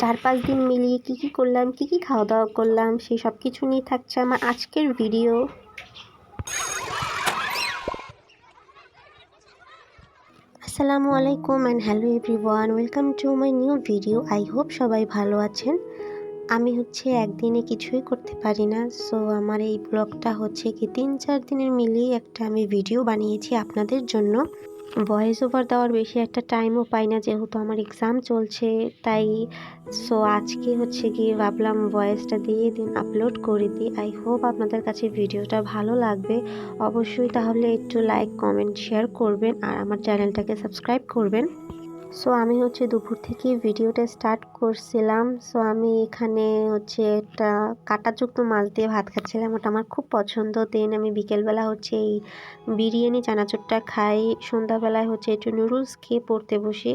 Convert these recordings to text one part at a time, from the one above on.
4-5 দিন মিলিয়ে কী করলাম, কী খাওয়া দাওয়া করলাম, সেই সব কিছু নিয়ে থাকছে আমার আজকের ভিডিও। আসসালামু আলাইকুম and hello everyone, welcome to my new video. I hope সবাই ভালো আছেন। আমি একদিনে কিছুই করতে পারি না, সো আমার এই ব্লগটা কি 3-4 দিনের মিলিয়ে একটা আমি ভিডিও বানিয়েছি আপনাদের জন্য। ভয়েস ওভার দেওয়ার বেশি একটা টাইমও পাই না, যেহেতু আমার এক্সাম চলছে, তাই আজকে গিয়ে ভাবলাম ভয়েসটা দিয়ে দিন, আপলোড করে দিই। আই হোপ আপনাদের কাছে ভিডিওটা ভালো লাগবে। অবশ্যই তাহলে একটু লাইক, কমেন্ট, শেয়ার করবেন আর আমার চ্যানেলটাকে সাবস্ক্রাইব করবেন। আমি দুপুর থেকে ভিডিওটা স্টার্ট করছিলাম। আমি এখানে একটা কাঁটাযুক্ত মাছ দিয়ে ভাত খাচ্ছিলাম, ওটা আমার খুব পছন্দ। দেন আমি বিকেলবেলা এই বিরিয়ানি চানাচুরটা খাই। সন্ধ্যাবেলায় একটু নুডলস খেয়ে পড়তে বসি,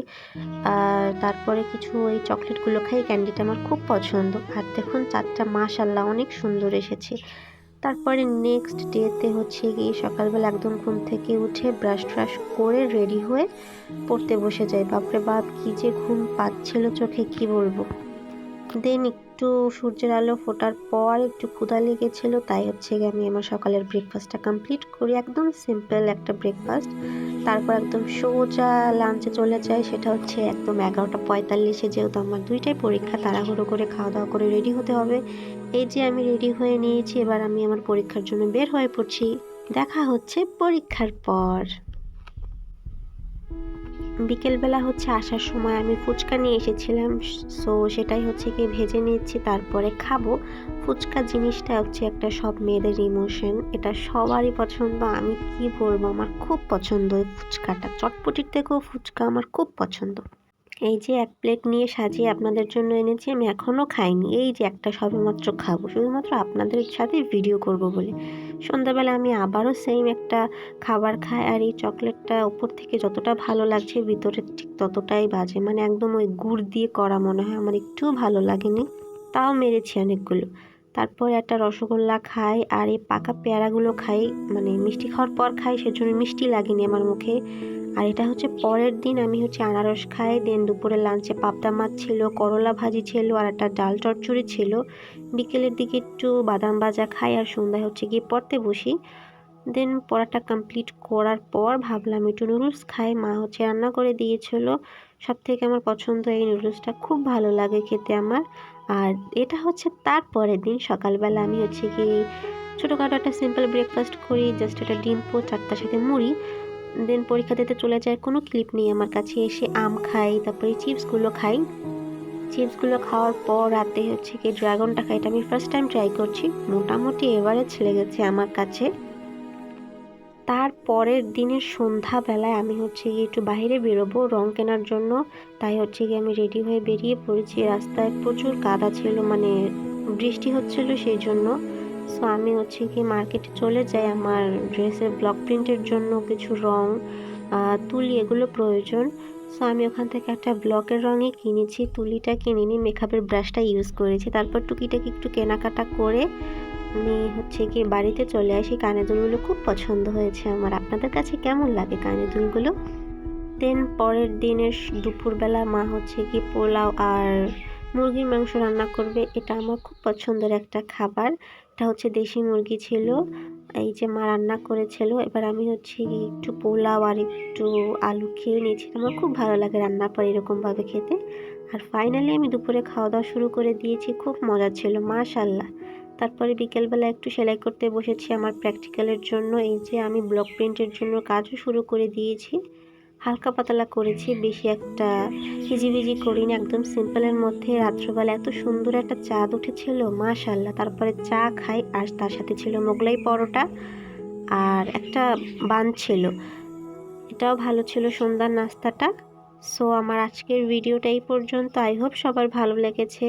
আর তারপরে কিছু ওই চকলেটগুলো খাই। ক্যান্ডিটা আমার খুব পছন্দ। আর দেখুন চাঁদটা মাশাআল্লাহ অনেক সুন্দর এসেছে। তারপরে নেক্সট ডেতে গিয়ে সকালবেলা একদম ঘুম থেকে উঠে ব্রাশ ট্রাশ করে রেডি হয়ে পড়তে বসে যাই। বাপরে বাপ, কি যে ঘুম পাচ্ছিল চোখে, কি বলবো। দেন একটু সূর্যের আলো ফোটার পর একটু ক্ষুধা লেগেছিল, তাই আমি আমার সকালের ব্রেকফাস্টটা কমপ্লিট করি। একদম সিম্পল একটা ব্রেকফাস্ট। তারপর একদম সোজা লাঞ্চে চলে যাই। সেটা একদম 11:45, যেহেতু আমার 2টাই পরীক্ষা, তাড়াহুড়ো করে খাওয়া দাওয়া করে রেডি হতে হবে। এই যে আমি রেডি হয়ে নিয়েছি, এবার আমি আমার পরীক্ষার জন্য বের হয়ে পড়ছি। দেখা হচ্ছে পরীক্ষার পর। বিকেলবেলা আসার সময় আমি ফুচকা নিয়ে এসেছিলাম, সেটাই কি ভেজে নিচ্ছি, তারপরে খাবো। ফুচকা জিনিসটা একটা সব মেয়েদের ইমোশন, এটা সবারই পছন্দ। আমি কি বলবো, আমার খুব পছন্দ এই ফুচকাটা। চটপটির থেকেও ফুচকা আমার খুব পছন্দ। এই যে এক প্লেট নিয়ে সাজিয়ে আপনাদের জন্য এনেছি, আমি এখনও খাইনি। এই যে একটা সবেমাত্র খাবো, শুধুমাত্র আপনাদের সাথে ভিডিও করব বলে। সন্ধ্যাবেলা আমি আবারও সেম একটা খাবার খাই, আর এই চকলেটটা উপর থেকে যতটা ভালো লাগছে, ভিতরে ঠিক ততটাই বাজে। মানে একদম ওই গুড় দিয়ে করা মনে হয়, আমার একটুও ভালো লাগেনি, তাও মেরেছি অনেকগুলো। তারপর একটা রসগোল্লা খাই, আর এই পাকা পেয়ারাগুলো খাই, মানে মিষ্টি খাওয়ার পর খাই, সেজন্য মিষ্টি লাগেনি আমার মুখে। আর এটা পরের দিন আমি আনারস খাই। দেন দুপুরে লাঞ্চে পাবদা মাছ ছিল, করলা ভাজি ছিল, আর একটা ডাল চচ্চড়ি ছিল। বিকেলের দিকে একটু বাদাম ভাজা খাই, আর সন্ধ্যায় গিয়ে পড়তে বসি। দেন পড়াটা কমপ্লিট করার পর ভাবলাম একটু নুডলস খাই। মা রান্না করে দিয়েছিল, সব থেকে আমার পছন্দ এই নুডলসটা, খুব ভালো লাগে খেতে আমার। আর এটা তারপরের দিন সকালবেলা আমি কি ছোটোখাটো একটা সিম্পল ব্রেকফাস্ট করি, জাস্ট একটা ডিম পোচ আর তার সাথে মুড়ি। দেন পরীক্ষা দিতে চলে যায়, কোনো ক্লিপ নেই আমার কাছে। এসে আম খাই, তারপরে চিপসগুলো খাই। চিপসগুলো খাওয়ার পর রাতে কি ড্রাগনটা খাই। এটা আমি ফার্স্ট টাইম ট্রাই করছি, মোটামুটি এভারেজ লেগেছে আমার কাছে। তারপরের দিনের সন্ধ্যাবেলায় আমি গিয়ে একটু বাইরে বেরোবো রং কেনার জন্য, তাই গিয়ে আমি রেডি হয়ে বেরিয়ে পড়েছি। রাস্তায় প্রচুর কাদা ছিল, মানে বৃষ্টি হচ্ছিল সেই জন্য। আমি কি মার্কেটে চলে যাই, আমার ড্রেসের ব্লক প্রিন্টের জন্য কিছু রং, তুলি, এগুলো প্রয়োজন। আমি ওখান থেকে একটা ব্লকের রঙই কিনেছি, তুলিটা কিনিনি, মেকআপের ব্রাশটা ইউজ করেছি। তারপর টুকিটাকি একটু কেনাকাটা করে আমি কি বাড়িতে চলে আসি। কানের দুলগুলো খুব পছন্দ হয়েছে আমার। আপনাদের কাছে কেমন লাগে কানের দুলগুলো? দেন পরের দিনের দুপুরবেলা মা কি পোলাও আর মুরগির মাংস রান্না করবে। এটা আমার খুব পছন্দের একটা খাবার। এটা দেশি মুরগি ছিল, এই যে মা রান্না করেছিল। এবার আমি একটু পোলাও আর একটু আলু খেয়ে নিয়েছি। আমার খুব ভালো লাগে রান্নার পর এরকমভাবে খেতে। আর ফাইনালি আমি দুপুরে খাওয়া দাওয়া শুরু করে দিয়েছি, খুব মজা ছিল মাশাআল্লাহ। তারপরে বিকেলবেলা একটু সেলাই করতে বসেছি আমার প্র্যাকটিক্যালের জন্য। এই যে আমি ব্লক প্রিন্টের জন্য কাজও শুরু করে দিয়েছি। হালকা পাতলা করেছি, বেশি একটা হিজিবিজি করিনি, একদম সিম্পলের মধ্যে। রাত্রবেলা এত সুন্দর একটা চাঁদ উঠেছিল মাশাআল্লাহ। তারপরে চা খাই, আর তার সাথে ছিল মোগলাই পরোটা আর একটা বান ছিল, এটাও ভালো ছিল সন্ধ্যার নাস্তাটা। আমার আজকের ভিডিওটা এই পর্যন্ত। আই হোপ সবার ভালো লেগেছে।